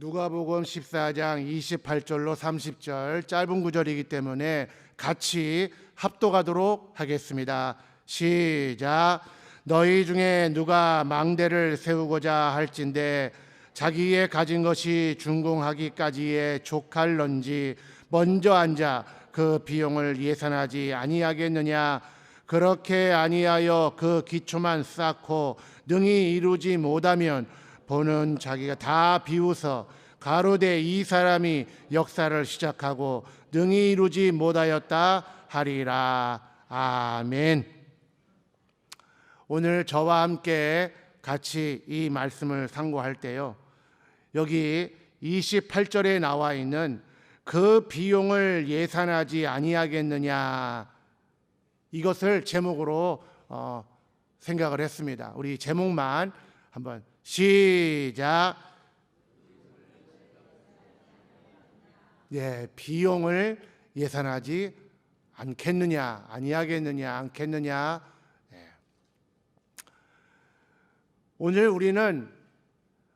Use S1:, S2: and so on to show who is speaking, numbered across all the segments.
S1: 누가복음 14장 28절로 30절 짧은 구절이기 때문에 같이 합독하도록 하겠습니다. 시작. 너희 중에 누가 망대를 세우고자 할진대 자기의 가진 것이 준공하기까지에 족할런지 먼저 앉아 그 비용을 예산하지 아니하겠느냐. 그렇게 아니하여 그 기초만 쌓고 능히 이루지 못하면 보는 자기가 다 비웃어 가로되 이 사람이 역사를 시작하고 능히 이루지 못하였다 하리라. 아멘. 오늘 저와 함께 같이 이 말씀을 상고할 때요, 여기 28절에 나와 있는 그 비용을 예산하지 아니하겠느냐, 이것을 제목으로 생각을 했습니다. 우리 제목만 한번 시작. 비용을 예산하지 않겠느냐, 아니하겠느냐, 않겠느냐. 오늘 우리는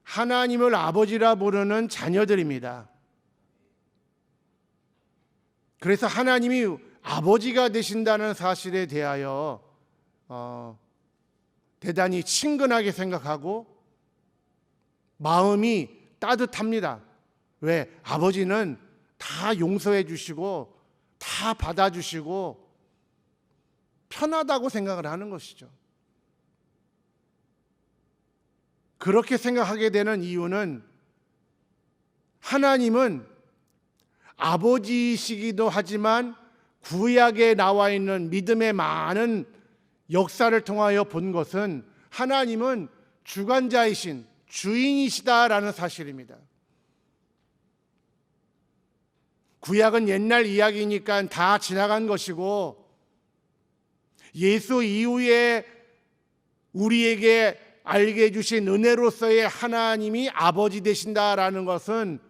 S1: 하나님을 아버지라 부르는 자녀들입니다. 그래서 하나님이 아버지가 되신다는 사실에 대하여 대단히 친근하게 생각하고 마음이 따뜻합니다. 왜? 아버지는 다 용서해 주시고 다 받아주시고 편하다고 생각을 하는 것이죠. 그렇게 생각하게 되는 이유는 하나님은 아버지이시기도 하지만 구약에 나와 있는 믿음의 많은 역사를 통하여 본 것은 하나님은 주관자이신 주인이시다라는 사실입니다. 구약은 옛날 이야기니까 다 지나간 것이고 예수 이후에 우리에게 알게 해주신 은혜로서의 하나님이 아버지 되신다라는 것은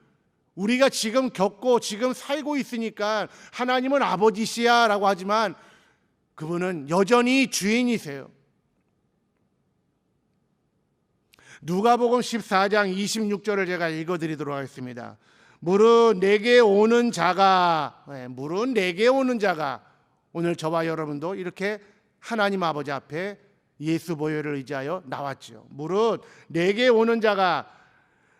S1: 우리가 지금 겪고 지금 살고 있으니까 하나님은 아버지시야 라고 하지만 그분은 여전히 주인이세요. 누가복음 14장 26절을 제가 읽어드리도록 하겠습니다. 무릇 내게 오는 자가, 오늘 저와 여러분도 이렇게 하나님 아버지 앞에 예수 보혈을 의지하여 나왔죠. 무릇 내게 오는 자가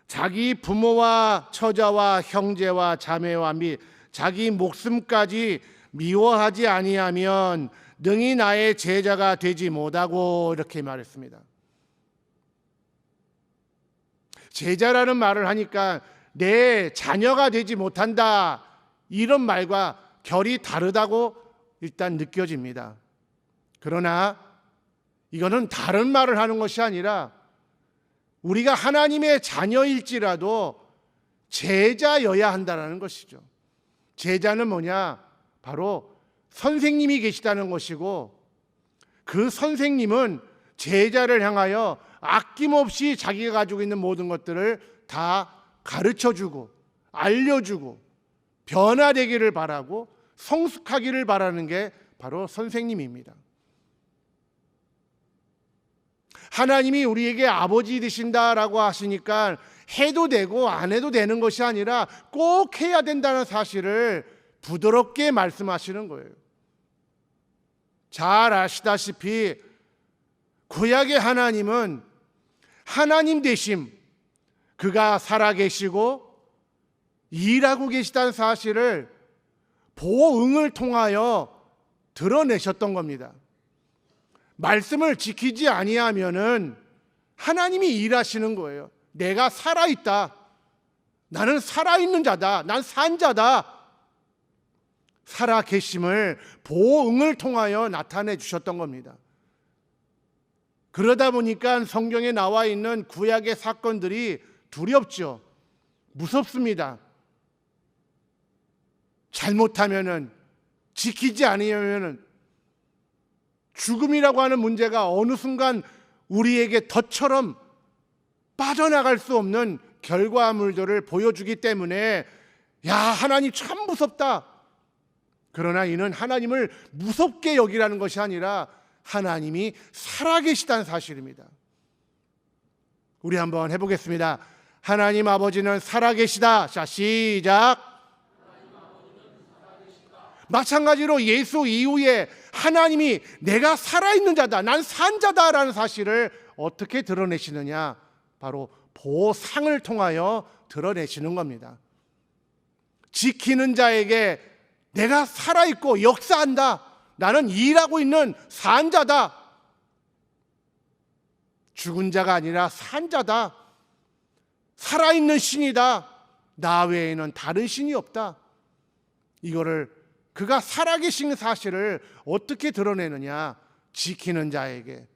S1: 자기 부모와 처자와 형제와 자매와 및 자기 목숨까지 미워하지 아니하면 능히 나의 제자가 되지 못하고, 이렇게 말했습니다. 제자라는 말을 하니까 내 자녀가 되지 못한다, 이런 말과 결이 다르다고 일단 느껴집니다. 그러나 이거는 다른 말을 하는 것이 아니라 우리가 하나님의 자녀일지라도 제자여야 한다는 것이죠. 제자는 뭐냐? 바로 선생님이 계시다는 것이고, 그 선생님은 제자를 향하여 아낌없이 자기가 가지고 있는 모든 것들을 다 가르쳐주고 알려주고 변화되기를 바라고 성숙하기를 바라는 게 바로 선생님입니다. 하나님이 우리에게 아버지 되신다라고 하시니까 해도 되고 안 해도 되는 것이 아니라 꼭 해야 된다는 사실을 부드럽게 말씀하시는 거예요. 잘 아시다시피 구약의 하나님은 하나님 되심, 그가 살아계시고 일하고 계시다는 사실을 보응을 통하여 드러내셨던 겁니다. 말씀을 지키지 아니하면은 하나님이 일하시는 거예요. 내가 살아있다, 나는 살아있는 자다, 난 산 자다, 살아계심을 보응을 통하여 나타내 주셨던 겁니다. 그러다 보니까 성경에 나와 있는 구약의 사건들이 두렵죠. 무섭습니다. 잘못하면은, 지키지 않으면은 죽음이라고 하는 문제가 어느 순간 우리에게 덫처럼 빠져나갈 수 없는 결과물들을 보여주기 때문에 야, 하나님 참 무섭다. 그러나 이는 하나님을 무섭게 여기라는 것이 아니라 하나님이 살아계시다는 사실입니다. 우리 한번 해보겠습니다. 하나님 아버지는 살아계시다. 자, 시작. 마찬가지로 예수 이후에 하나님이 내가 살아있는 자다, 난 산 자다라는 사실을 어떻게 드러내시느냐? 바로 보상을 통하여 드러내시는 겁니다. 지키는 자에게 내가 살아있고 역사한다, 나는 일하고 있는 산 자다, 죽은 자가 아니라 산 자다, 살아있는 신이다, 나 외에는 다른 신이 없다. 이거를 그가 살아계신 사실을 어떻게 드러내느냐? 지키는 자에게,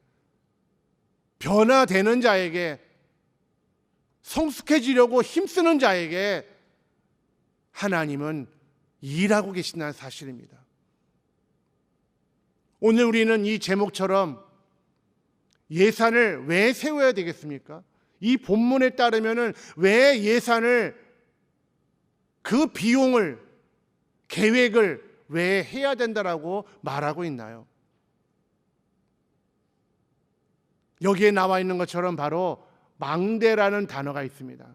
S1: 변화되는 자에게, 성숙해지려고 힘쓰는 자에게 하나님은 일하고 계신다는 사실입니다. 오늘 우리는 이 제목처럼 예산을 왜 세워야 되겠습니까? 이 본문에 따르면 왜 예산을, 그 비용을, 계획을 왜 해야 된다라고 말하고 있나요? 여기에 나와 있는 것처럼 바로 망대라는 단어가 있습니다.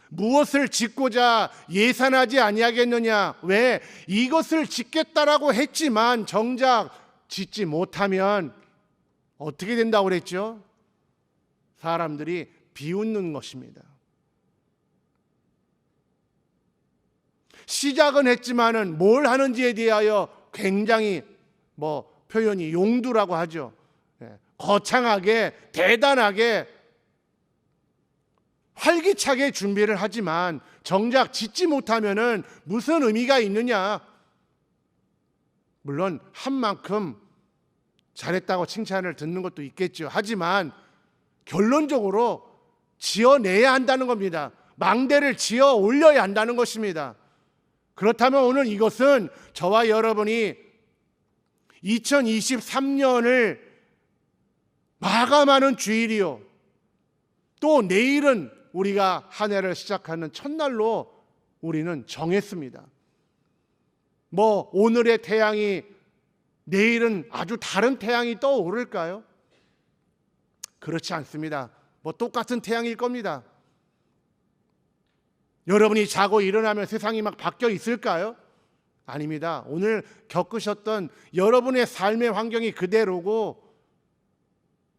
S1: 무엇을 짓고자 예산하지 아니하겠느냐? 왜? 이것을 짓겠다라고 했지만 정작 짓지 못하면 어떻게 된다고 그랬죠? 사람들이 비웃는 것입니다. 시작은 했지만은 뭘 하는지에 대하여 굉장히 표현이 용두라고 하죠. 거창하게, 대단하게, 활기차게 준비를 하지만 정작 짓지 못하면은 무슨 의미가 있느냐? 물론 한 만큼 잘했다고 칭찬을 듣는 것도 있겠죠. 하지만 결론적으로 지어내야 한다는 겁니다. 망대를 지어 올려야 한다는 것입니다. 그렇다면 오늘 이것은 저와 여러분이 2023년을 마감하는 주일이요, 또 내일은 우리가 한 해를 시작하는 첫날로 우리는 정했습니다. 오늘의 태양이 내일은 아주 다른 태양이 떠오를까요? 그렇지 않습니다. 똑같은 태양일 겁니다. 여러분이 자고 일어나면 세상이 막 바뀌어 있을까요? 아닙니다. 오늘 겪으셨던 여러분의 삶의 환경이 그대로고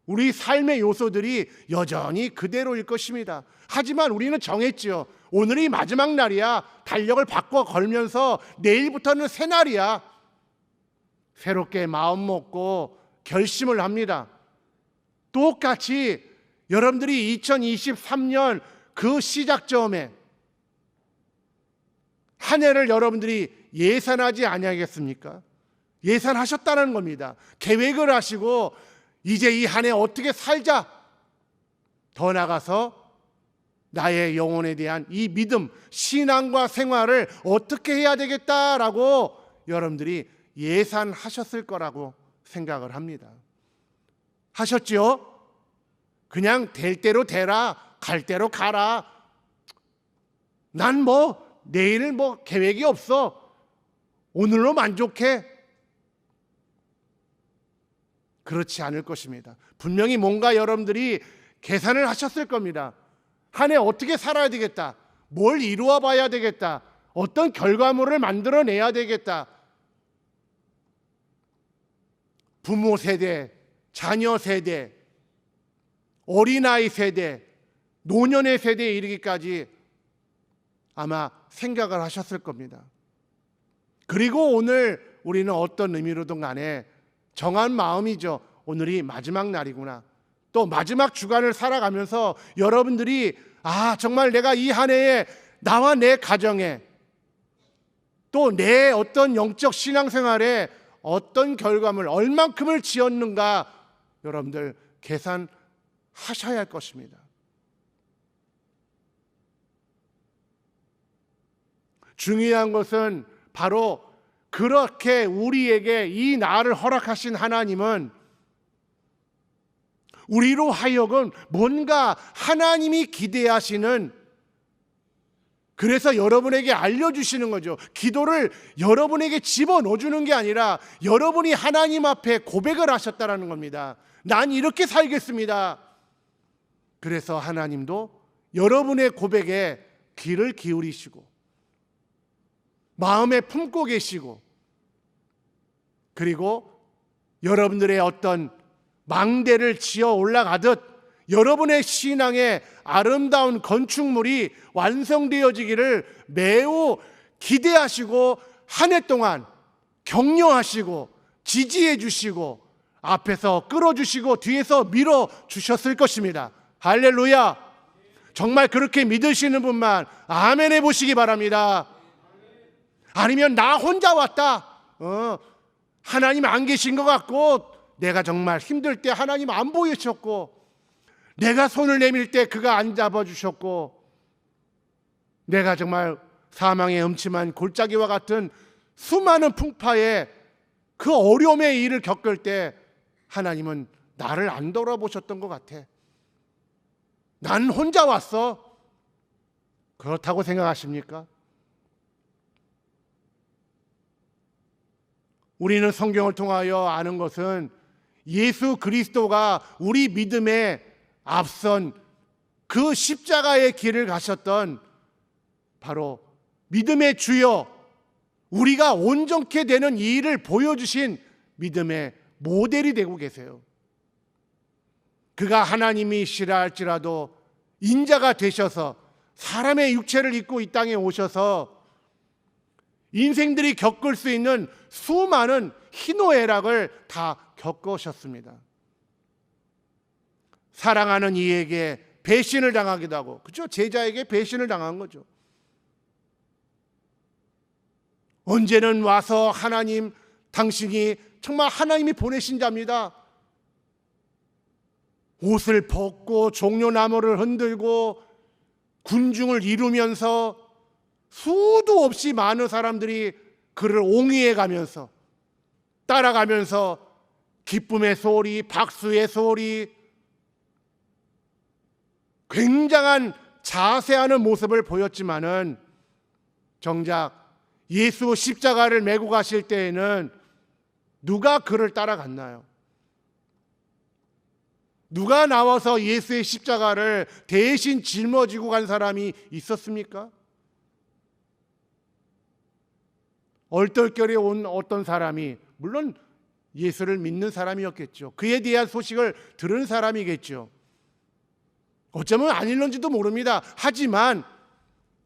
S1: 우리 삶의 요소들이 여전히 그대로일 것입니다. 하지만 우리는 정했지요. 오늘이 마지막 날이야. 달력을 바꿔 걸면서 내일부터는 새 날이야. 새롭게 마음 먹고 결심을 합니다. 똑같이 여러분들이 2023년 그 시작점에 한 해를 여러분들이 예산하지 아니하겠습니까? 예산하셨다는 겁니다. 계획을 하시고 이제 이 한 해 어떻게 살자, 더 나아가서 나의 영혼에 대한 이 믿음, 신앙과 생활을 어떻게 해야 되겠다라고 여러분들이 예산하셨을 거라고 생각을 합니다. 하셨죠? 그냥 될 대로 되라, 갈 대로 가라, 난 내일 계획이 없어, 오늘로 만족해. 그렇지 않을 것입니다. 분명히 뭔가 여러분들이 계산을 하셨을 겁니다. 한 해 어떻게 살아야 되겠다, 뭘 이루어 봐야 되겠다, 어떤 결과물을 만들어내야 되겠다. 부모 세대, 자녀 세대, 어린아이 세대, 노년의 세대에 이르기까지 아마 생각을 하셨을 겁니다. 그리고 오늘 우리는 어떤 의미로든 간에 정한 마음이죠. 오늘이 마지막 날이구나. 또 마지막 주간을 살아가면서 여러분들이 정말 내가 이 한 해에 나와 내 가정에 또 내 어떤 영적 신앙생활에 어떤 결과물, 얼만큼을 지었는가 여러분들 계산하셔야 할 것입니다. 중요한 것은 바로 그렇게 우리에게 이 날을 허락하신 하나님은 우리로 하여금 뭔가 하나님이 기대하시는, 그래서 여러분에게 알려주시는 거죠. 기도를 여러분에게 집어넣어주는 게 아니라 여러분이 하나님 앞에 고백을 하셨다라는 겁니다. 난 이렇게 살겠습니다. 그래서 하나님도 여러분의 고백에 귀를 기울이시고 마음에 품고 계시고, 그리고 여러분들의 어떤 망대를 지어 올라가듯 여러분의 신앙의 아름다운 건축물이 완성되어지기를 매우 기대하시고 한 해 동안 격려하시고 지지해 주시고 앞에서 끌어주시고 뒤에서 밀어주셨을 것입니다. 할렐루야. 정말 그렇게 믿으시는 분만 아멘 해보시기 바랍니다. 아니면 나 혼자 왔다, 하나님 안 계신 것 같고, 내가 정말 힘들 때 하나님 안 보이셨고, 내가 손을 내밀 때 그가 안 잡아주셨고, 내가 정말 사망의 음침한 골짜기와 같은 수많은 풍파에 그 어려움의 일을 겪을 때 하나님은 나를 안 돌아보셨던 것 같아. 난 혼자 왔어. 그렇다고 생각하십니까? 우리는 성경을 통하여 아는 것은 예수 그리스도가 우리 믿음에 앞선 그 십자가의 길을 가셨던 바로 믿음의 주여, 우리가 온전케 되는 이 일을 보여주신 믿음의 모델이 되고 계세요. 그가 하나님이시라 할지라도 인자가 되셔서 사람의 육체를 입고 이 땅에 오셔서 인생들이 겪을 수 있는 수많은 희노애락을 다 겪으셨습니다. 사랑하는 이에게 배신을 당하기도 하고, 그렇죠? 제자에게 배신을 당한 거죠. 언제는 와서 하나님, 당신이 정말 하나님이 보내신 자입니다. 옷을 벗고 종려나무를 흔들고 군중을 이루면서 수도 없이 많은 사람들이 그를 옹위해 가면서 따라가면서 기쁨의 소리, 박수의 소리, 굉장한 자세하는 모습을 보였지만은 정작 예수 십자가를 메고 가실 때에는 누가 그를 따라갔나요? 누가 나와서 예수의 십자가를 대신 짊어지고 간 사람이 있었습니까? 얼떨결에 온 어떤 사람이, 물론 예수를 믿는 사람이었겠죠. 그에 대한 소식을 들은 사람이겠죠. 어쩌면 아닐런지도 모릅니다. 하지만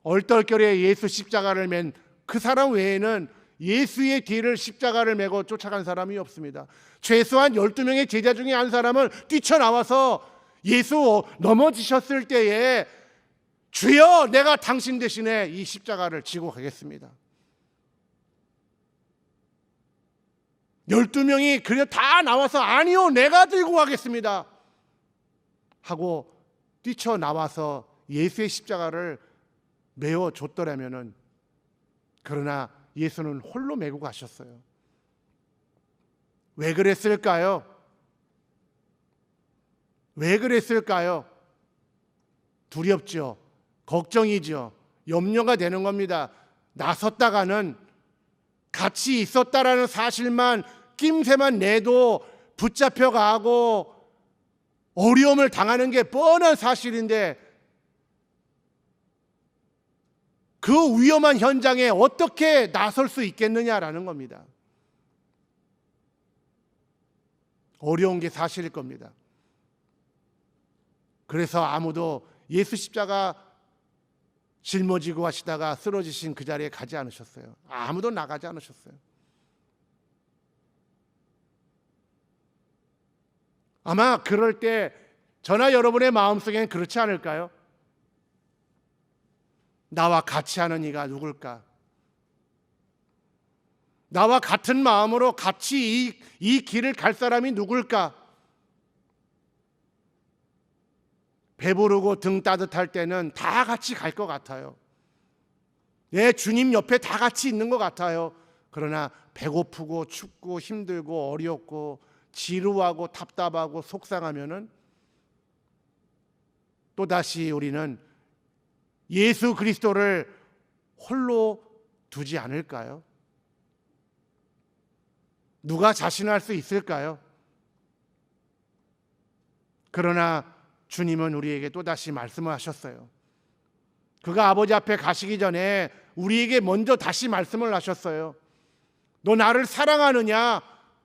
S1: 얼떨결에 예수 십자가를 맨 그 사람 외에는 예수의 뒤를 십자가를 메고 쫓아간 사람이 없습니다. 최소한 12명의 제자 중에 한 사람은 뛰쳐나와서 예수 넘어지셨을 때에 주여, 내가 당신 대신에 이 십자가를 지고 가겠습니다. 12명이 그래 다 나와서 아니요, 내가 들고 가겠습니다 하고 뛰쳐나와서 예수의 십자가를 메어 줬더라면은, 그러나 예수는 홀로 메고 가셨어요. 왜 그랬을까요? 왜 그랬을까요? 두렵죠. 걱정이죠. 염려가 되는 겁니다. 나섰다가는 같이 있었다라는 사실만 낌새만 내도 붙잡혀가고 어려움을 당하는 게 뻔한 사실인데, 그 위험한 현장에 어떻게 나설 수 있겠느냐라는 겁니다. 어려운 게 사실일 겁니다. 그래서 아무도 예수 십자가 짊어지고 하시다가 쓰러지신 그 자리에 가지 않으셨어요. 아무도 나가지 않으셨어요. 아마 그럴 때 저나 여러분의 마음속에는 그렇지 않을까요? 나와 같이 하는 이가 누굴까? 나와 같은 마음으로 같이 이 길을 갈 사람이 누굴까? 배부르고 등 따뜻할 때는 다 같이 갈 것 같아요. 예, 주님 옆에 다 같이 있는 것 같아요. 그러나 배고프고 춥고 힘들고 어렵고 지루하고 답답하고 속상하면은 또다시 우리는 예수 그리스도를 홀로 두지 않을까요? 누가 자신할 수 있을까요? 그러나 주님은 우리에게 또다시 말씀을 하셨어요. 그가 아버지 앞에 가시기 전에 우리에게 먼저 다시 말씀을 하셨어요. 너 나를 사랑하느냐?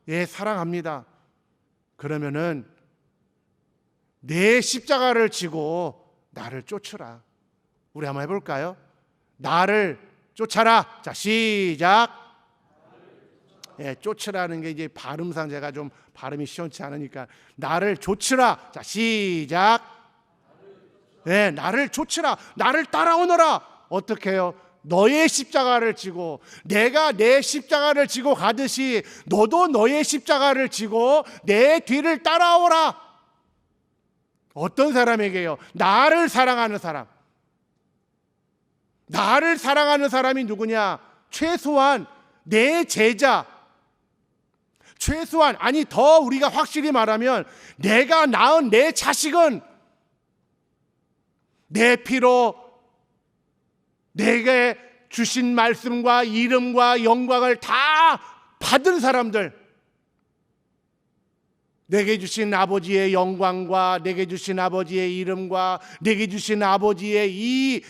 S1: 예, 사랑합니다. 그러면은 내 십자가를 지고 나를 쫓으라. 우리 한번 해볼까요? 나를 쫓아라. 자, 시작. 예, 쫓으라는 게 이제 발음상 제가 좀 발음이 시원치 않으니까 나를 쫓으라. 자, 시작. 예, 나를 쫓으라. 나를 따라오너라. 어떻게 해요? 너의 십자가를 지고 내가 내 십자가를 지고 가듯이 너도 너의 십자가를 지고 내 뒤를 따라오라. 어떤 사람에게요? 나를 사랑하는 사람. 나를 사랑하는 사람이 누구냐? 최소한 내 제자, 최소한, 아니 더 우리가 확실히 말하면 내가 낳은 내 자식은 내 피로 내게 주신 말씀과 이름과 영광을 다 받은 사람들, 내게 주신 아버지의 영광과 내게 주신 아버지의 이름과 내게 주신 아버지의 이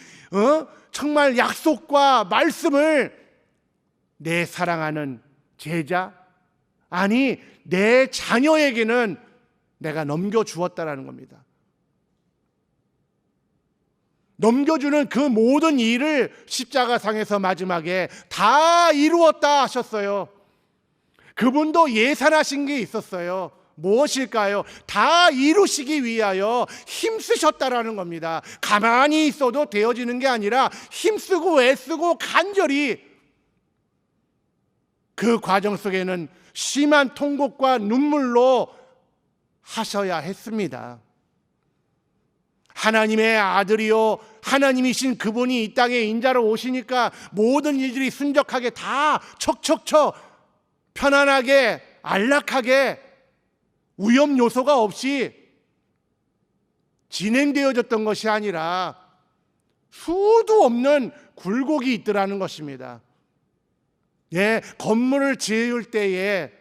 S1: 정말 약속과 말씀을 내 사랑하는 제자, 아니 내 자녀에게는 내가 넘겨주었다라는 겁니다. 넘겨주는 그 모든 일을 십자가상에서 마지막에 다 이루었다 하셨어요. 그분도 예산하신 게 있었어요. 무엇일까요? 다 이루시기 위하여 힘쓰셨다라는 겁니다. 가만히 있어도 되어지는 게 아니라 힘쓰고 애쓰고 간절히 그 과정 속에는 심한 통곡과 눈물로 하셔야 했습니다. 하나님의 아들이요 하나님이신 그분이 이 땅에 인자로 오시니까 모든 일들이 순적하게 다 척척척 편안하게 안락하게 위험 요소가 없이 진행되어졌던 것이 아니라 수도 없는 굴곡이 있더라는 것입니다. 예, 건물을 지을 때에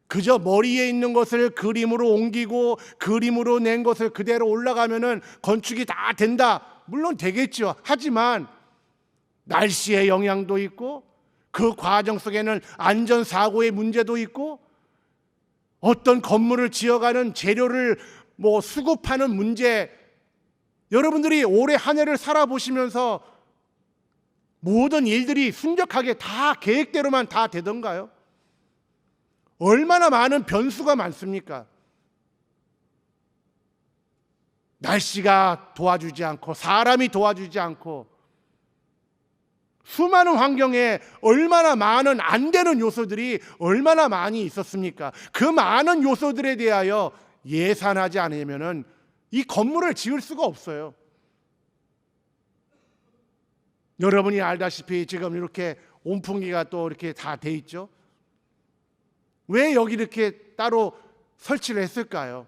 S1: 그저 머리에 있는 것을 그림으로 옮기고 그림으로 낸 것을 그대로 올라가면은 건축이 다 된다. 물론 되겠죠. 하지만 날씨의 영향도 있고 그 과정 속에는 안전사고의 문제도 있고 어떤 건물을 지어가는 재료를 수급하는 문제, 여러분들이 올해 한 해를 살아보시면서 모든 일들이 순적하게 다 계획대로만 다 되던가요? 얼마나 많은 변수가 많습니까? 날씨가 도와주지 않고 사람이 도와주지 않고 수많은 환경에 얼마나 많은 안 되는 요소들이 얼마나 많이 있었습니까? 그 많은 요소들에 대하여 예산하지 않으면은 이 건물을 지을 수가 없어요. 여러분이 알다시피 지금 이렇게 온풍기가 또 이렇게 다 돼 있죠. 왜 여기 이렇게 따로 설치를 했을까요?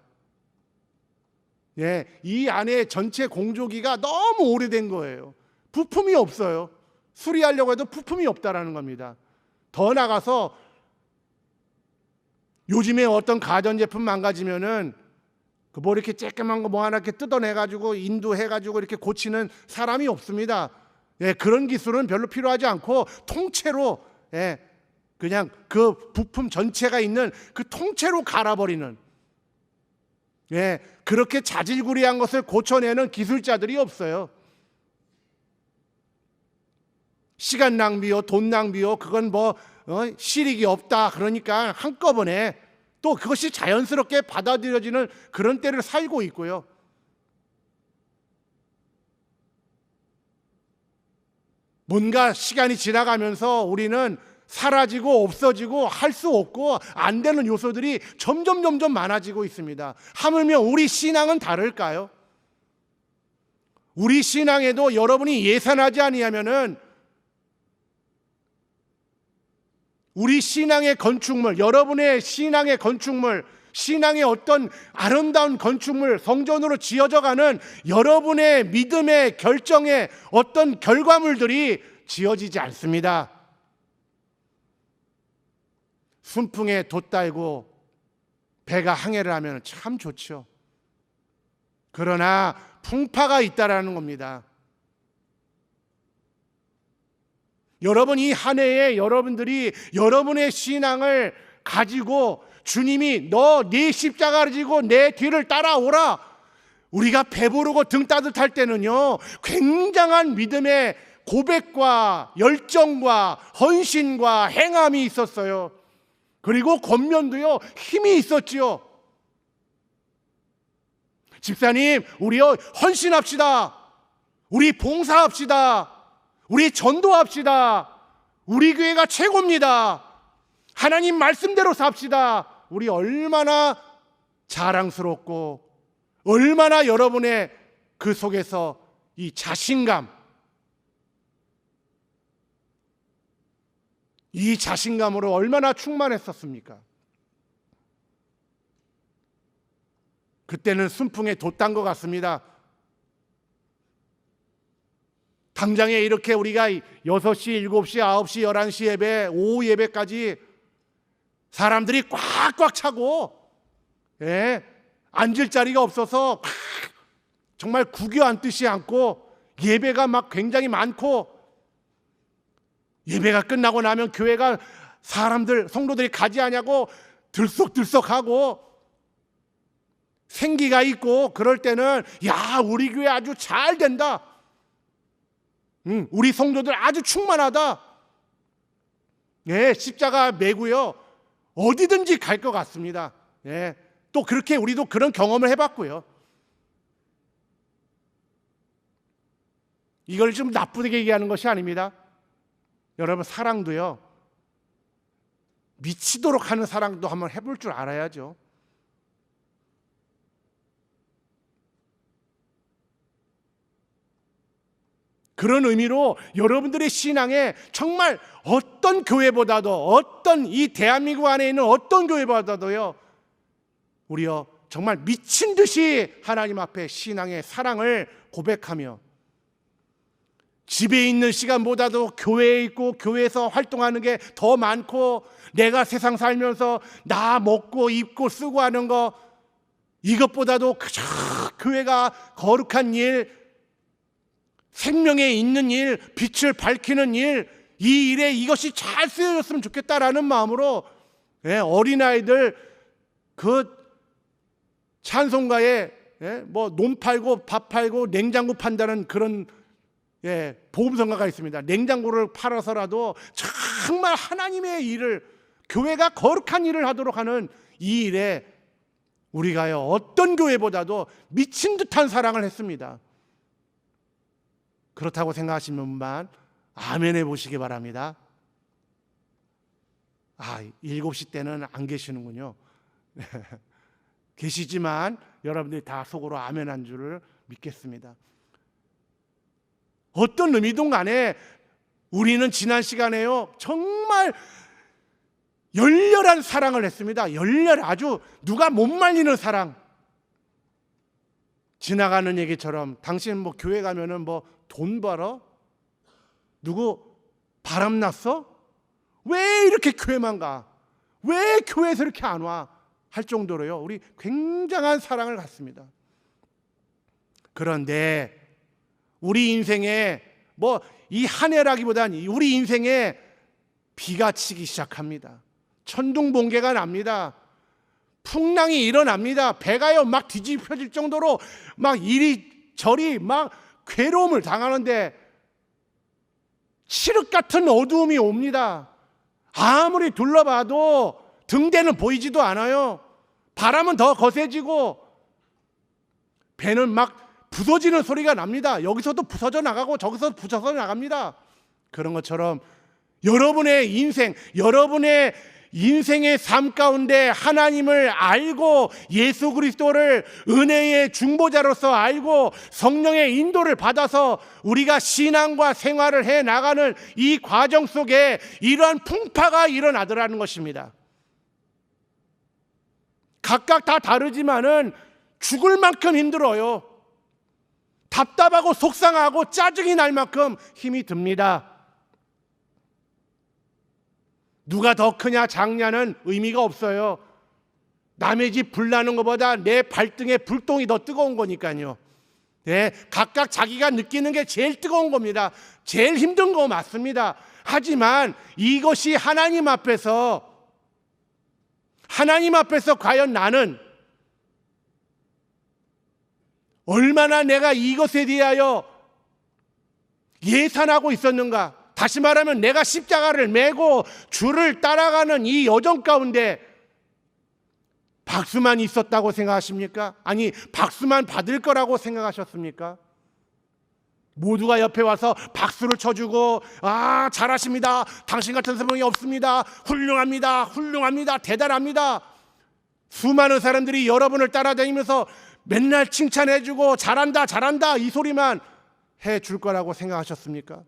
S1: 예, 이 안에 전체 공조기가 너무 오래된 거예요. 부품이 없어요. 수리하려고 해도 부품이 없다라는 겁니다. 더 나가서 요즘에 어떤 가전제품 망가지면은 그 이렇게 쬐끄만 거 하나 이렇게 뜯어내가지고 인도해가지고 이렇게 고치는 사람이 없습니다. 예, 그런 기술은 별로 필요하지 않고 통째로 그냥 그 부품 전체가 있는 그 통째로 갈아버리는, 그렇게 자질구레한 것을 고쳐내는 기술자들이 없어요. 시간 낭비요, 돈 낭비요, 그건 실익이 없다. 그러니까 한꺼번에 또 그것이 자연스럽게 받아들여지는 그런 때를 살고 있고요. 뭔가 시간이 지나가면서 우리는 사라지고 없어지고 할 수 없고 안 되는 요소들이 점점 많아지고 있습니다. 하물며 우리 신앙은 다를까요? 우리 신앙에도 여러분이 예산하지 아니하면은 우리 신앙의 건축물, 여러분의 신앙의 건축물, 신앙의 어떤 아름다운 건축물, 성전으로 지어져가는 여러분의 믿음의 결정의 어떤 결과물들이 지어지지 않습니다. 순풍에 돛 달고 배가 항해를 하면 참 좋죠. 그러나 풍파가 있다라는 겁니다. 여러분, 이 한 해에 여러분들이 여러분의 신앙을 가지고 주님이 너 네 십자가를 지고 내 뒤를 따라오라, 우리가 배부르고 등 따뜻할 때는요, 굉장한 믿음의 고백과 열정과 헌신과 행함이 있었어요. 그리고 겉면도요, 힘이 있었지요. 집사님, 우리요 헌신합시다. 우리 봉사합시다. 우리 전도합시다. 우리 교회가 최고입니다. 하나님 말씀대로 삽시다. 우리 얼마나 자랑스럽고 얼마나 여러분의 그 속에서 이 자신감, 이 자신감으로 얼마나 충만했었습니까? 그때는 순풍에 돛단 것 같습니다. 당장에 이렇게 우리가 6시, 7시, 9시, 11시 예배, 오후 예배까지 사람들이 꽉꽉 차고, 앉을 자리가 없어서 정말 구겨 앉듯이 앉고, 예배가 막 굉장히 많고, 예배가 끝나고 나면 교회가 사람들, 성도들이 가지 않냐고 들썩들썩하고 생기가 있고, 그럴 때는 야, 우리 교회 아주 잘 된다. 우리 성도들 아주 충만하다. 십자가 메고요, 어디든지 갈 것 같습니다. 또 그렇게 우리도 그런 경험을 해봤고요. 이걸 좀 나쁘게 얘기하는 것이 아닙니다. 여러분, 사랑도요, 미치도록 하는 사랑도 한번 해볼 줄 알아야죠. 그런 의미로 여러분들의 신앙에 정말 어떤 교회보다도, 어떤 이 대한민국 안에 있는 어떤 교회보다도요, 우리요 정말 미친 듯이 하나님 앞에 신앙의 사랑을 고백하며, 집에 있는 시간보다도 교회에 있고 교회에서 활동하는 게 더 많고, 내가 세상 살면서 나 먹고 입고 쓰고 하는 거, 이것보다도 그저 교회가 거룩한 일, 생명에 있는 일, 빛을 밝히는 일, 이 일에 이것이 잘 쓰여졌으면 좋겠다라는 마음으로 어린아이들 그 찬송가에 뭐 논 팔고 밥 팔고 냉장고 판다는 그런 보험성가가 있습니다. 냉장고를 팔아서라도 정말 하나님의 일을, 교회가 거룩한 일을 하도록 하는 이 일에 우리가요 어떤 교회보다도 미친 듯한 사랑을 했습니다. 그렇다고 생각하시는 분만 아멘 해보시기 바랍니다. 7시 때는 안 계시는군요. 계시지만 여러분들이 다 속으로 아멘 한 줄을 믿겠습니다. 어떤 의미든 간에 우리는 지난 시간에요 정말 열렬한 사랑을 했습니다. 아주 누가 못 말리는 사랑. 지나가는 얘기처럼, 당신 뭐 교회 가면은 뭐 돈 벌어? 누구 바람났어? 왜 이렇게 교회만 가? 왜 교회에서 이렇게 안 와? 할 정도로요 우리 굉장한 사랑을 갖습니다. 그런데 우리 인생에 뭐 이 한 해라기보다는 우리 인생에 비가 치기 시작합니다. 천둥번개가 납니다. 풍랑이 일어납니다. 배가요 막 뒤집혀질 정도로 막 이리저리 막 괴로움을 당하는데 칠흑 같은 어두움이 옵니다. 아무리 둘러봐도 등대는 보이지도 않아요. 바람은 더 거세지고 배는 막 부서지는 소리가 납니다. 여기서도 부서져 나가고 저기서 부서져 나갑니다. 그런 것처럼 여러분의 인생의 삶 가운데 하나님을 알고 예수 그리스도를 은혜의 중보자로서 알고 성령의 인도를 받아서 우리가 신앙과 생활을 해 나가는 이 과정 속에 이러한 풍파가 일어나더라는 것입니다. 각각 다 다르지만은 죽을 만큼 힘들어요. 답답하고 속상하고 짜증이 날 만큼 힘이 듭니다. 누가 더 크냐 작냐는 의미가 없어요. 남의 집 불나는 것보다 내 발등에 불똥이 더 뜨거운 거니까요. 네, 각각 자기가 느끼는 게 제일 뜨거운 겁니다. 제일 힘든 거 맞습니다. 하지만 이것이 하나님 앞에서 과연 나는 얼마나 내가 이것에 대하여 예산하고 있었는가? 다시 말하면 내가 십자가를 메고 주를 따라가는 이 여정 가운데 박수만 있었다고 생각하십니까? 아니, 박수만 받을 거라고 생각하셨습니까? 모두가 옆에 와서 박수를 쳐주고, 아, 잘하십니다. 당신 같은 사람이 없습니다. 훌륭합니다. 훌륭합니다. 대단합니다. 수많은 사람들이 여러분을 따라다니면서 맨날 칭찬해주고 잘한다, 잘한다 이 소리만 해줄 거라고 생각하셨습니까?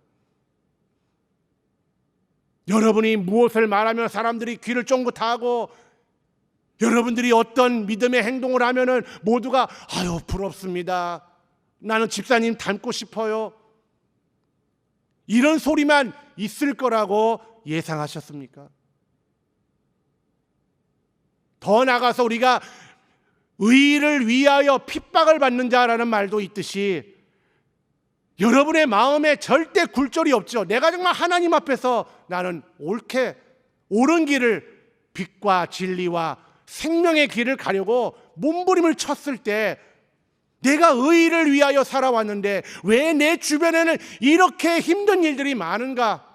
S1: 여러분이 무엇을 말하면 사람들이 귀를 쫑긋하고, 여러분들이 어떤 믿음의 행동을 하면은 모두가 아유 부럽습니다. 나는 집사님 닮고 싶어요. 이런 소리만 있을 거라고 예상하셨습니까? 더 나아가서 우리가 의를 위하여 핍박을 받는 자라는 말도 있듯이 여러분의 마음에 절대 굴절이 없죠. 내가 정말 하나님 앞에서 나는 옳은 길을, 빛과 진리와 생명의 길을 가려고 몸부림을 쳤을 때 내가 의를 위하여 살아왔는데 왜 내 주변에는 이렇게 힘든 일들이 많은가?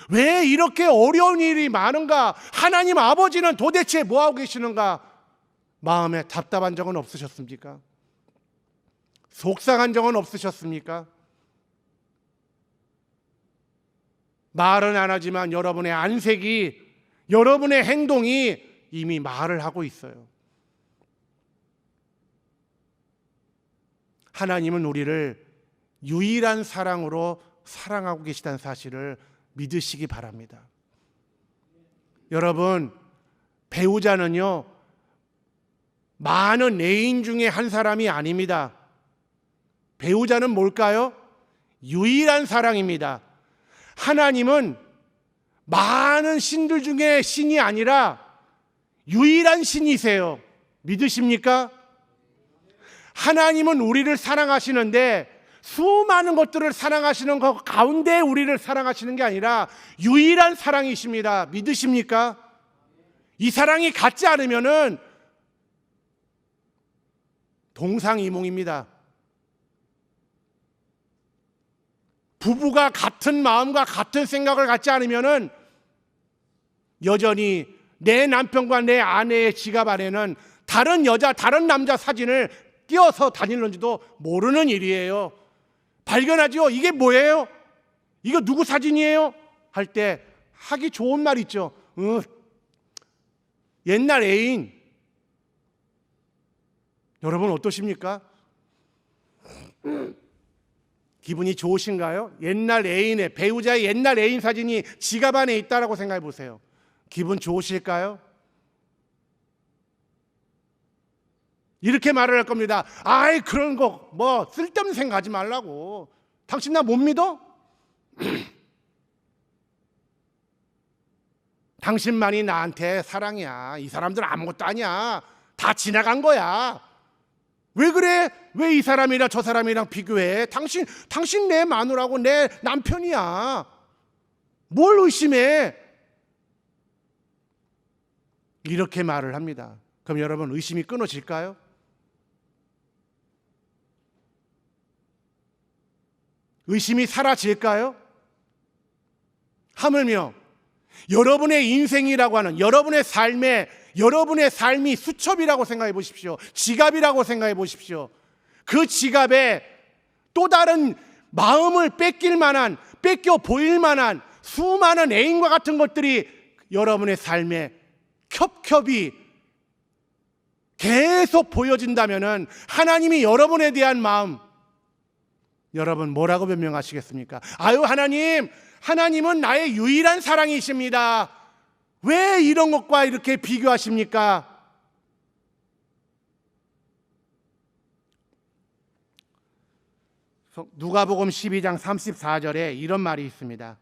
S1: 왜 이렇게 어려운 일이 많은가? 하나님 아버지는 도대체 뭐하고 계시는가? 마음에 답답한 적은 없으셨습니까? 속상한 적은 없으셨습니까? 말은 안 하지만 여러분의 안색이, 여러분의 행동이 이미 말을 하고 있어요. 하나님은 우리를 유일한 사랑으로 사랑하고 계시다는 사실을 믿으시기 바랍니다. 여러분, 배우자는요, 많은 애인 중에 한 사람이 아닙니다. 배우자는 뭘까요? 유일한 사랑입니다. 하나님은 많은 신들 중에 신이 아니라 유일한 신이세요. 믿으십니까? 하나님은 우리를 사랑하시는데 수많은 것들을 사랑하시는 것 가운데 우리를 사랑하시는 게 아니라 유일한 사랑이십니다. 믿으십니까? 이 사랑이 같지 않으면은 동상이몽입니다. 부부가 같은 마음과 같은 생각을 갖지 않으면은 여전히 내 남편과 내 아내의 지갑 안에는 다른 여자, 다른 남자 사진을 끼워서 다니는지도 모르는 일이에요. 발견하죠? 이게 뭐예요? 이거 누구 사진이에요? 할 때 하기 좋은 말 있죠. 옛날 애인. 여러분 어떠십니까? 기분이 좋으신가요? 옛날 애인의, 배우자의 옛날 애인 사진이 지갑 안에 있다라고 생각해 보세요. 기분 좋으실까요? 이렇게 말을 할 겁니다. 아이, 그런 거 뭐 쓸데없는 생각하지 말라고. 당신 나 못 믿어? 당신만이 나한테 사랑이야. 이 사람들 아무것도 아니야. 다 지나간 거야. 왜 그래? 왜 이 사람이랑 저 사람이랑 비교해? 당신 내 마누라고, 내 남편이야. 뭘 의심해? 이렇게 말을 합니다. 그럼 여러분, 의심이 끊어질까요? 의심이 사라질까요? 하물며 여러분의 인생이라고 하는 여러분의 삶이 수첩이라고 생각해 보십시오. 지갑이라고 생각해 보십시오. 그 지갑에 또 다른 마음을 뺏겨 보일 만한 수많은 애인과 같은 것들이 여러분의 삶에 겹겹이 계속 보여진다면은 하나님이 여러분에 대한 마음, 여러분 뭐라고 변명하시겠습니까? 아유, 하나님은 나의 유일한 사랑이십니다. 왜 이런 것과 이렇게 비교하십니까? 누가복음 12장 34절에 이런 말이 있습니다.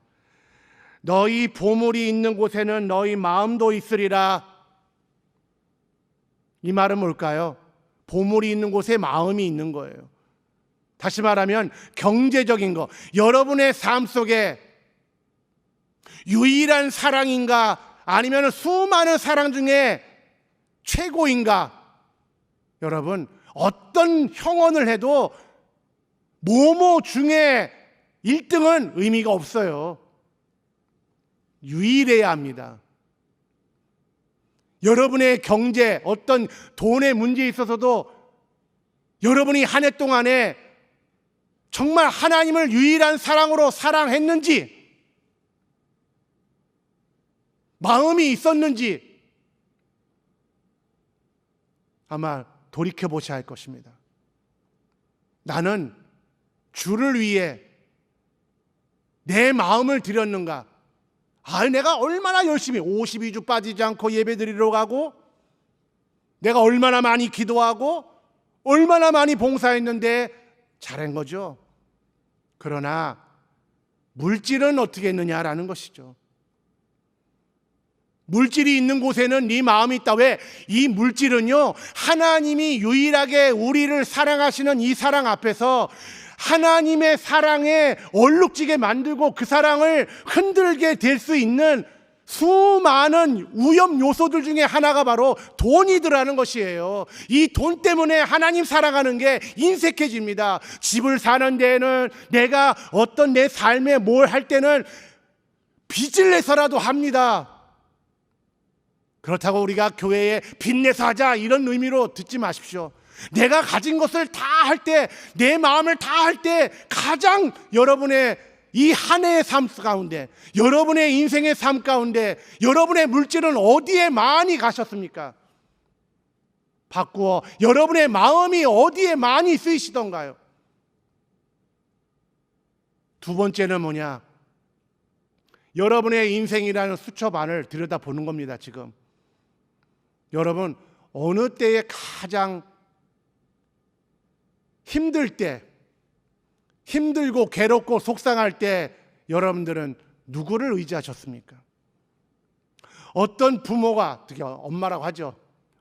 S1: 너희 보물이 있는 곳에는 너희 마음도 있으리라. 이 말은 뭘까요? 보물이 있는 곳에 마음이 있는 거예요. 다시 말하면 경제적인 거. 여러분의 삶 속에 유일한 사랑인가 아니면 수많은 사랑 중에 최고인가? 여러분, 어떤 형언을 해도 뭐뭐 중에 1등은 의미가 없어요. 유일해야 합니다. 여러분의 경제, 어떤 돈의 문제에 있어서도 여러분이 한 해 동안에 정말 하나님을 유일한 사랑으로 사랑했는지, 마음이 있었는지 아마 돌이켜보셔야 할 것입니다. 나는 주를 위해 내 마음을 드렸는가? 내가 얼마나 열심히 52주 빠지지 않고 예배드리러 가고, 내가 얼마나 많이 기도하고 얼마나 많이 봉사했는데 잘한 거죠. 그러나 물질은 어떻게 했느냐라는 것이죠. 물질이 있는 곳에는 네 마음이 있다. 왜? 이 물질은요, 하나님이 유일하게 우리를 사랑하시는 이 사랑 앞에서 하나님의 사랑에 얼룩지게 만들고 그 사랑을 흔들게 될 수 있는 수많은 위험 요소들 중에 하나가 바로 돈이더라는 것이에요. 이 돈 때문에 하나님 사랑하는 게 인색해집니다. 집을 사는 데는, 내가 어떤 내 삶에 뭘 할 때는 빚을 내서라도 합니다. 그렇다고 우리가 교회에 빚내서 하자 이런 의미로 듣지 마십시오. 내가 가진 것을 다 할 때, 내 마음을 다 할 때 가장 여러분의 이 한 해의 삶 가운데, 여러분의 인생의 삶 가운데 여러분의 물질은 어디에 많이 가셨습니까? 바꾸어 여러분의 마음이 어디에 많이 쓰이시던가요? 두 번째는 뭐냐? 여러분의 인생이라는 수첩안을 들여다보는 겁니다. 지금 여러분, 어느 때에 가장 힘들 때, 힘들고 괴롭고 속상할 때 여러분들은 누구를 의지하셨습니까? 어떤 부모가, 특히 엄마라고 하죠.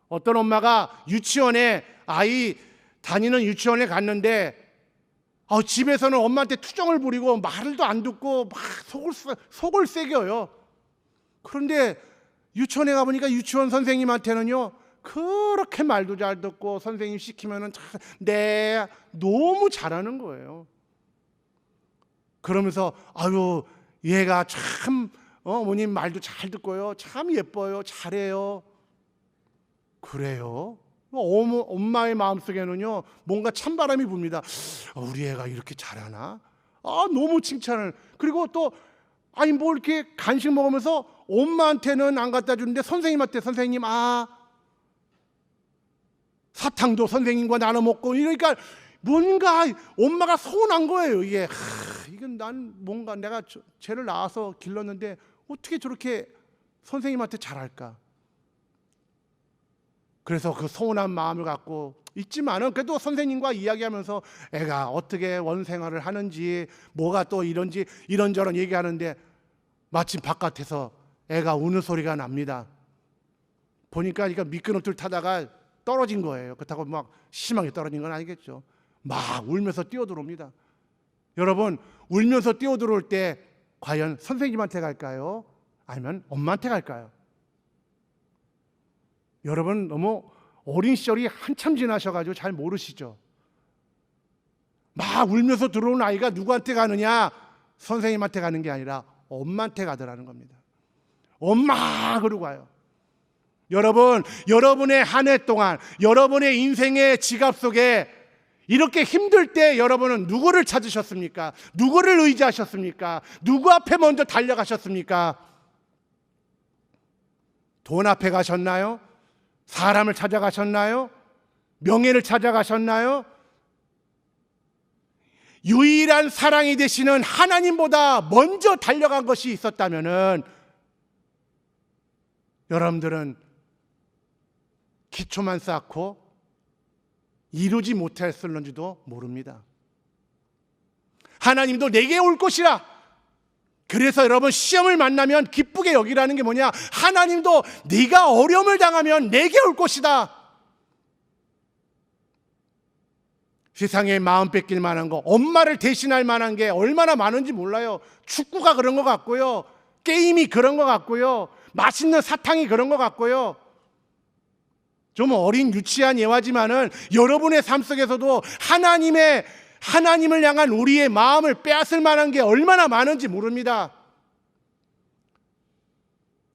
S1: 어떤 엄마가 유치원에, 아이 다니는 유치원에 갔는데 집에서는 엄마한테 투정을 부리고 말도 안 듣고 막 속을 새겨요. 그런데 유치원에 가보니까 유치원 선생님한테는요, 그렇게 말도 잘 듣고 선생님 시키면은 네, 너무 잘하는 거예요. 그러면서 얘가 참 어머님 말도 잘 듣고요, 참 예뻐요, 잘해요. 그래요? 엄마의 마음속에는요, 뭔가 찬바람이 붑니다. 우리 애가 이렇게 잘하나? 너무 칭찬을. 그리고 또 뭐 이렇게 간식 먹으면서 엄마한테는 안 갖다 주는데 선생님한테, 선생님 사탕도 선생님과 나눠 먹고, 이러니까 뭔가 엄마가 서운한 거예요. 이건 난 뭔가 내가 쟤를 낳아서 길렀는데 어떻게 저렇게 선생님한테 잘할까? 그래서 그 서운한 마음을 갖고 있지만은 그래도 선생님과 이야기하면서 애가 어떻게 원생활을 하는지, 뭐가 또 이런지 이런저런 얘기하는데 마침 바깥에서 애가 우는 소리가 납니다. 보니까 미끄럼틀 타다가 떨어진 거예요. 그렇다고 막 심하게 떨어진 건 아니겠죠. 막 울면서 뛰어들어옵니다. 여러분, 울면서 뛰어들어올 때 과연 선생님한테 갈까요? 아니면 엄마한테 갈까요? 여러분, 너무 어린 시절이 한참 지나셔가지고 잘 모르시죠? 막 울면서 들어온 아이가 누구한테 가느냐? 선생님한테 가는 게 아니라 엄마한테 가더라는 겁니다. 엄마 그러고 가요. 여러분, 여러분의 한 해 동안 여러분의 인생의 지갑 속에 이렇게 힘들 때 여러분은 누구를 찾으셨습니까? 누구를 의지하셨습니까? 누구 앞에 먼저 달려가셨습니까? 돈 앞에 가셨나요? 사람을 찾아가셨나요? 명예를 찾아가셨나요? 유일한 사랑이 되시는 하나님보다 먼저 달려간 것이 있었다면은 여러분들은 기초만 쌓고 이루지 못했을는지도 모릅니다. 하나님도 내게 올 것이라. 그래서 여러분, 시험을 만나면 기쁘게 여기라는 게 뭐냐? 하나님도 네가 어려움을 당하면 내게 올 것이다. 세상에 마음 뺏길 만한 거, 엄마를 대신할 만한 게 얼마나 많은지 몰라요. 축구가 그런 것 같고요, 게임이 그런 것 같고요, 맛있는 사탕이 그런 것 같고요. 좀 어린 유치한 예화지만은 여러분의 삶 속에서도 하나님을 향한 우리의 마음을 빼앗을 만한 게 얼마나 많은지 모릅니다.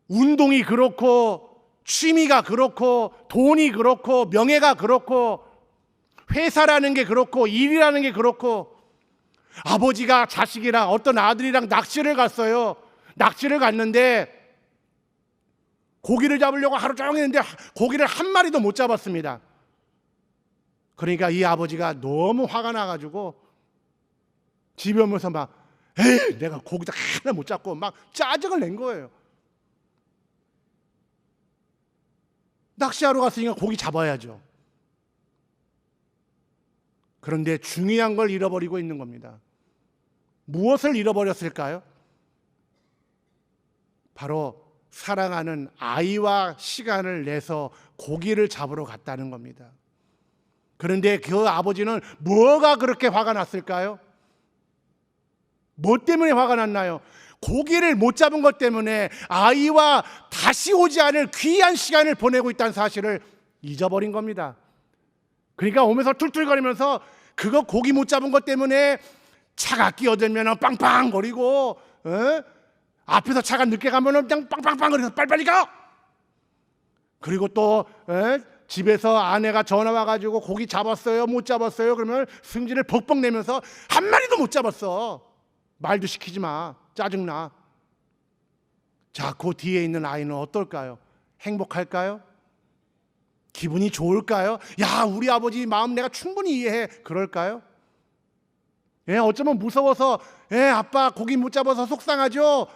S1: 운동이 그렇고, 취미가 그렇고, 돈이 그렇고, 명예가 그렇고, 회사라는 게 그렇고, 일이라는 게 그렇고, 아버지가 자식이랑 어떤 아들이랑 낚시를 갔어요. 낚시를 갔는데 고기를 잡으려고 하루 종일 했는데 고기를 한 마리도 못 잡았습니다. 그러니까 이 아버지가 너무 화가 나가지고 집에 오면서 막 에이, 내가 고기도 하나 못 잡고 막 짜증을 낸 거예요. 낚시하러 갔으니까 고기 잡아야죠. 그런데 중요한 걸 잃어버리고 있는 겁니다. 무엇을 잃어버렸을까요? 바로 사랑하는 아이와 시간을 내서 고기를 잡으러 갔다는 겁니다. 그런데 그 아버지는 뭐가 그렇게 화가 났을까요? 뭐 때문에 화가 났나요? 고기를 못 잡은 것 때문에 아이와 다시 오지 않을 귀한 시간을 보내고 있다는 사실을 잊어버린 겁니다. 그러니까 오면서 툴툴거리면서 그거 고기 못 잡은 것 때문에 차가 끼어들면 빵빵거리고, 앞에서 차가 늦게 가면 그냥 빵빵빵 거리면서 빨리빨리 가. 그리고 또 집에서 아내가 전화 와가지고 고기 잡았어요 못 잡았어요 그러면 승질을 벅벅 내면서 한 마리도 못 잡았어. 말도 시키지 마, 짜증나. 자, 그 뒤에 있는 아이는 어떨까요? 행복할까요? 기분이 좋을까요? 야, 우리 아버지 마음 내가 충분히 이해해. 그럴까요? 어쩌면 무서워서 아빠 고기 못 잡아서 속상하죠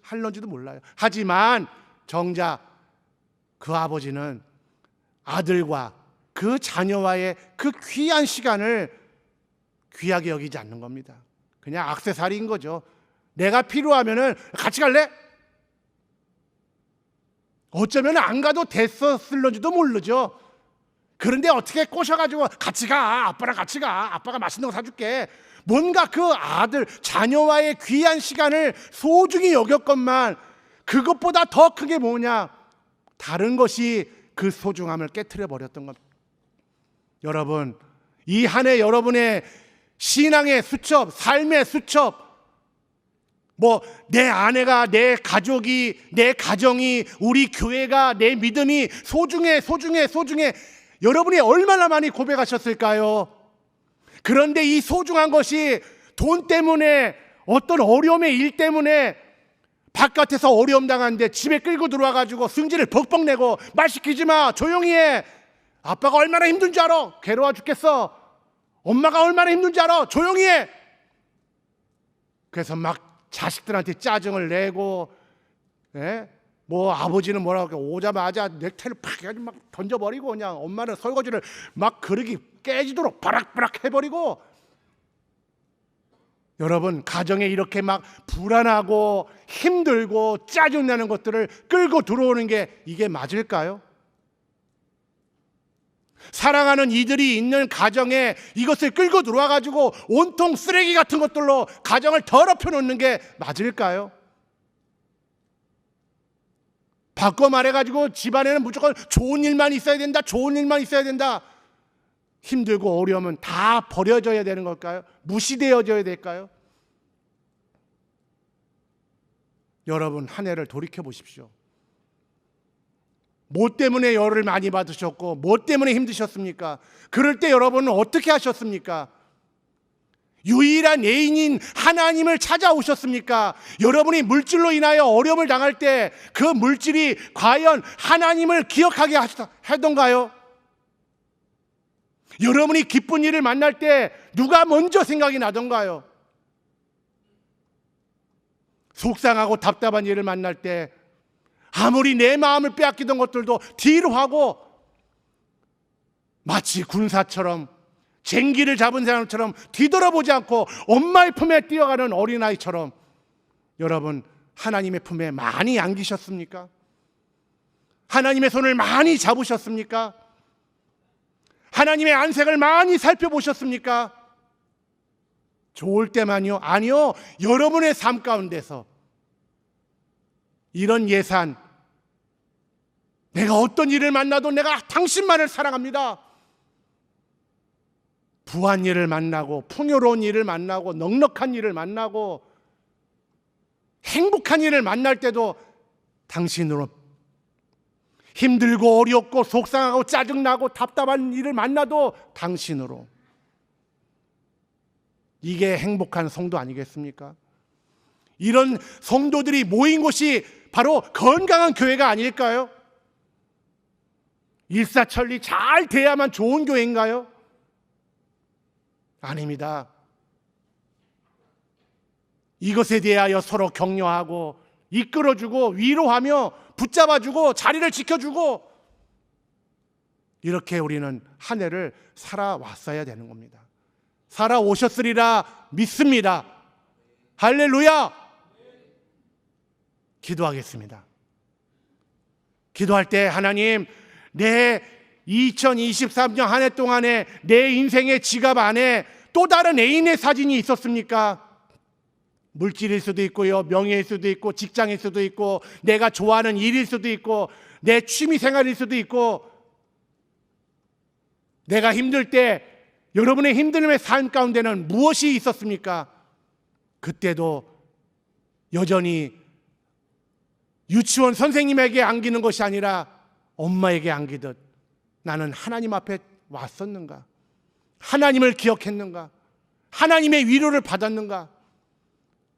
S1: 할런지도 몰라요. 하지만 정작 그 아버지는 아들과 그 자녀와의 그 귀한 시간을 귀하게 여기지 않는 겁니다. 그냥 액세서리인 거죠. 내가 필요하면은 같이 갈래? 어쩌면 안 가도 됐었을런지도 모르죠. 그런데 어떻게 꼬셔가지고 같이 가, 아빠랑 같이 가, 아빠가 맛있는 거 사줄게. 뭔가 그 아들, 자녀와의 귀한 시간을 소중히 여겼건만 그것보다 더 크게 뭐냐? 다른 것이 그 소중함을 깨트려 버렸던 겁니다. 여러분, 이 한 해 여러분의 신앙의 수첩, 삶의 수첩, 내 아내가, 내 가족이, 내 가정이, 우리 교회가, 내 믿음이 소중해. 여러분이 얼마나 많이 고백하셨을까요? 그런데 이 소중한 것이 돈 때문에, 어떤 어려움의 일 때문에 바깥에서 어려움 당하는데 집에 끌고 들어와가지고 승질을 벅벅 내고 말 시키지 마, 조용히 해. 아빠가 얼마나 힘든 줄 알아? 괴로워 죽겠어. 엄마가 얼마나 힘든 줄 알아? 조용히 해. 그래서 막 자식들한테 짜증을 내고, 아버지는 뭐라고 오자마자 넥타이를 팍 해가지고 막 던져버리고, 그냥 엄마는 설거지를 막 그릇이 깨지도록 바락바락 해버리고. 여러분, 가정에 이렇게 막 불안하고 힘들고 짜증나는 것들을 끌고 들어오는 게 이게 맞을까요? 사랑하는 이들이 있는 가정에 이것을 끌고 들어와가지고 온통 쓰레기 같은 것들로 가정을 더럽혀 놓는 게 맞을까요? 바꿔 말해가지고 집안에는 무조건 좋은 일만 있어야 된다, 좋은 일만 있어야 된다. 힘들고 어려우면 다 버려져야 되는 걸까요? 무시되어져야 될까요? 여러분, 한 해를 돌이켜 보십시오. 뭐 때문에 열을 많이 받으셨고 뭐 때문에 힘드셨습니까? 그럴 때 여러분은 어떻게 하셨습니까? 유일한 애인인 하나님을 찾아오셨습니까? 여러분이 물질로 인하여 어려움을 당할 때 그 물질이 과연 하나님을 기억하게 하던가요? 여러분이 기쁜 일을 만날 때 누가 먼저 생각이 나던가요? 속상하고 답답한 일을 만날 때 아무리 내 마음을 빼앗기던 것들도 뒤로 하고 마치 군사처럼 쟁기를 잡은 사람처럼 뒤돌아보지 않고 엄마의 품에 뛰어가는 어린아이처럼 여러분, 하나님의 품에 많이 안기셨습니까? 하나님의 손을 많이 잡으셨습니까? 하나님의 안색을 많이 살펴보셨습니까? 좋을 때만요? 아니요. 여러분의 삶 가운데서 이런 예산, 내가 어떤 일을 만나도 내가 당신만을 사랑합니다. 부한 일을 만나고 풍요로운 일을 만나고 넉넉한 일을 만나고 행복한 일을 만날 때도 당신으로, 힘들고 어렵고 속상하고 짜증나고 답답한 일을 만나도 당신으로. 이게 행복한 성도 아니겠습니까? 이런 성도들이 모인 곳이 바로 건강한 교회가 아닐까요? 일사천리 잘 돼야만 좋은 교회인가요? 아닙니다. 이것에 대하여 서로 격려하고 이끌어주고 위로하며 붙잡아주고 자리를 지켜주고 이렇게 우리는 한 해를 살아왔어야 되는 겁니다. 살아오셨으리라 믿습니다. 할렐루야! 기도하겠습니다. 기도할 때 하나님, 내 2023년 한 해 동안에 내 인생의 지갑 안에 또 다른 애인의 사진이 있었습니까? 물질일 수도 있고요, 명예일 수도 있고, 직장일 수도 있고, 내가 좋아하는 일일 수도 있고, 내 취미 생활일 수도 있고, 내가 힘들 때 여러분의 힘듦의 삶 가운데는 무엇이 있었습니까? 그때도 여전히 유치원 선생님에게 안기는 것이 아니라 엄마에게 안기듯 나는 하나님 앞에 왔었는가? 하나님을 기억했는가? 하나님의 위로를 받았는가?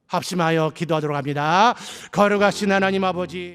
S1: 합심하여 기도하도록 합니다. 거룩하신 하나님 아버지,